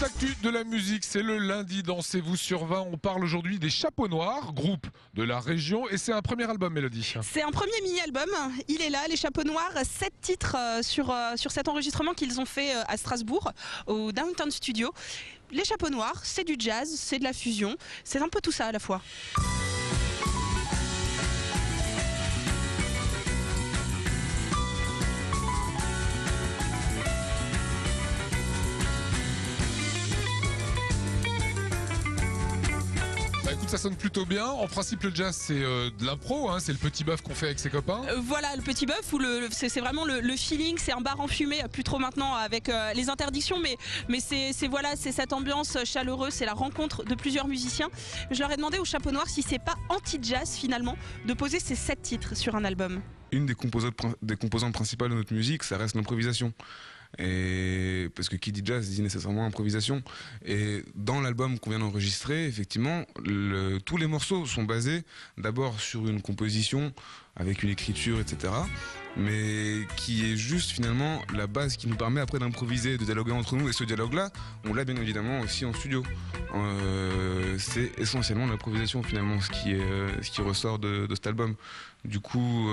toute l'actu de la musique, c'est le lundi dans C'est vous sur 20. On parle aujourd'hui des Chapeaux Noirs, groupe de la région, et c'est un premier album, Mélodie. C'est un premier mini-album, il est là, les Chapeaux Noirs, 7 titres sur cet enregistrement qu'ils ont fait à Strasbourg, au Downtown Studio. Les Chapeaux Noirs, c'est du jazz, c'est de la fusion, c'est un peu tout ça à la fois. Écoute, ça sonne plutôt bien. En principe, le jazz, c'est de l'impro, hein, c'est le petit bœuf qu'on fait avec ses copains. Voilà, le petit bœuf, c'est vraiment le feeling, c'est un bar enfumé, plus trop maintenant avec les interdictions, mais c'est cette ambiance chaleureuse, c'est la rencontre de plusieurs musiciens. Je leur ai demandé aux Chapeaux Noirs si c'est pas anti-jazz finalement de poser ces 7 titres sur un album. Une des composantes principales de notre musique, ça reste l'improvisation. Et parce que qui dit jazz dit nécessairement improvisation. Et dans l'album qu'on vient d'enregistrer, effectivement, tous les morceaux sont basés d'abord sur une composition avec une écriture, etc. Mais qui est juste finalement la base qui nous permet après d'improviser, de dialoguer entre nous. Et ce dialogue-là, on l'a bien évidemment aussi en studio. C'est essentiellement l'improvisation finalement, ce qui ressort de cet album. Du coup,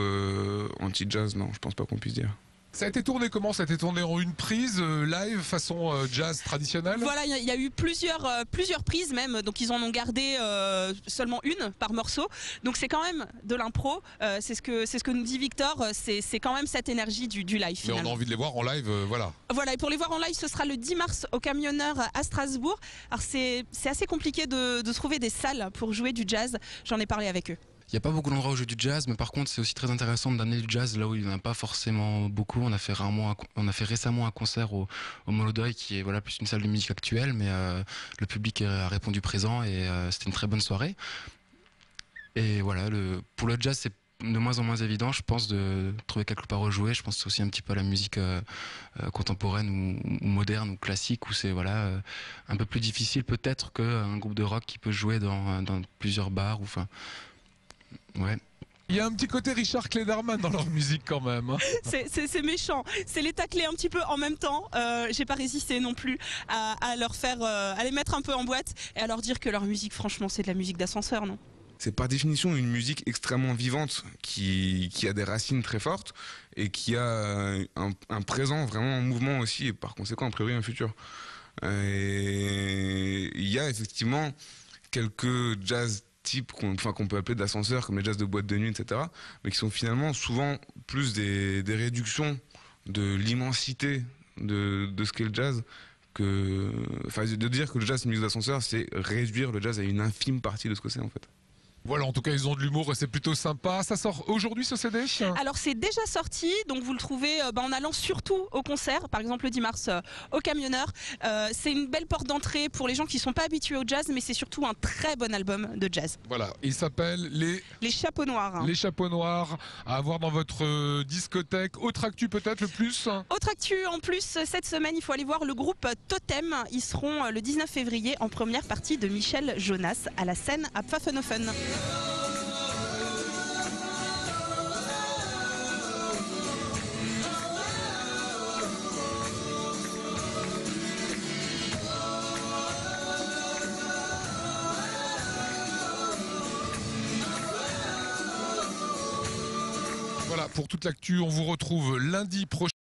anti-jazz, non, je pense pas qu'on puisse dire. Ça a été tourné comment? Ça a été tourné en une prise, live, façon jazz traditionnel? Voilà, il y a eu plusieurs prises même, donc ils en ont gardé seulement une par morceau. Donc c'est quand même de l'impro, c'est ce que nous dit Victor, c'est quand même cette énergie du live finalement. Mais on a envie de les voir en live, voilà. Voilà, et pour les voir en live, ce sera le 10 mars au Camionneur à Strasbourg. Alors c'est assez compliqué de trouver des salles pour jouer du jazz, j'en ai parlé avec eux. Il n'y a pas beaucoup d'endroits où jouer du jazz, mais par contre c'est aussi très intéressant d'amener du jazz là où il n'y en a pas forcément beaucoup. On a fait récemment un concert au Molodeuil qui est plus une salle de musique actuelle, mais le public a répondu présent et c'était une très bonne soirée. Et voilà, pour le jazz c'est de moins en moins évident, je pense, de trouver quelque part où jouer. Je pense aussi un petit peu à la musique contemporaine ou moderne ou classique où c'est un peu plus difficile peut-être qu'un groupe de rock qui peut jouer dans plusieurs bars ou ouais. Il y a un petit côté Richard Klederman dans leur musique quand même. C'est méchant, c'est les tacler un petit peu en même temps. J'ai pas résisté non plus à les mettre un peu en boîte et à leur dire que leur musique, franchement, c'est de la musique d'ascenseur, non? C'est par définition une musique extrêmement vivante qui a des racines très fortes et qui a un présent vraiment en mouvement aussi et par conséquent a priori un futur. Et il y a effectivement quelques jazz types qu'on peut appeler d'ascenseurs comme les jazz de boîte de nuit, etc. mais qui sont finalement souvent plus des réductions de l'immensité de ce qu'est le jazz. De dire que le jazz c'est une musique d'ascenseur, c'est réduire le jazz à une infime partie de ce que c'est en fait. Voilà, en tout cas, ils ont de l'humour et c'est plutôt sympa. Ça sort aujourd'hui, ce CD? Alors, c'est déjà sorti, donc vous le trouvez en allant surtout au concert, par exemple le 10 mars au Camionneur. C'est une belle porte d'entrée pour les gens qui ne sont pas habitués au jazz, mais c'est surtout un très bon album de jazz. Voilà, il s'appelle Les Chapeaux Noirs. Les Chapeaux Noirs, à avoir dans votre discothèque. Autre actu peut-être, le plus? Autre actu en plus, cette semaine, il faut aller voir le groupe Totem. Ils seront le 19 février en première partie de Michel Jonas à la scène à Pfaffenhofen. Voilà, pour toute l'actu, on vous retrouve lundi prochain.